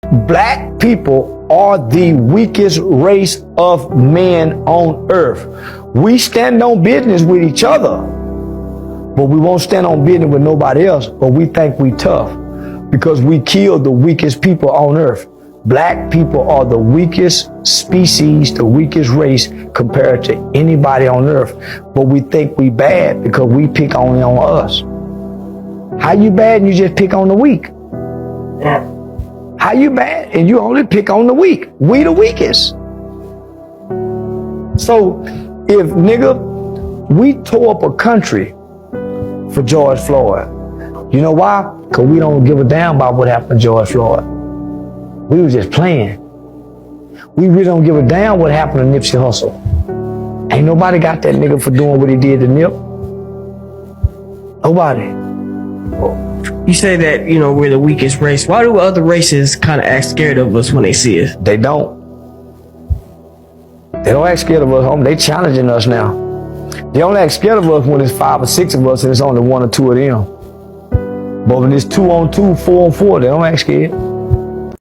Black people are the weakest race of men on earth. We stand on business with each other, but we won't stand on business with nobody else. But we think we tough because we killed the weakest people on earth. Black people are the weakest species, the weakest race compared to anybody on earth. But we think we bad because we pick only on us. How you bad and you just pick on the weak? How you bad and you only pick on the weak? We the weakest. So if we tore up a country for George Floyd, you know why? Because we don't give a damn about what happened to George Floyd. We was just playing. We really don't give a damn what happened to Nipsey Hussle. Ain't nobody got that nigga for doing what he did to Nip. Nobody. You say that, we're the weakest race. Why do other races kind of act scared of us when they see us? They don't. They don't act scared of us, homie. They challenging us now. They only act scared of us when it's 5 or 6 of us and it's only 1 or 2 of them. But when it's 2 on 2, 4 on 4, they don't act scared.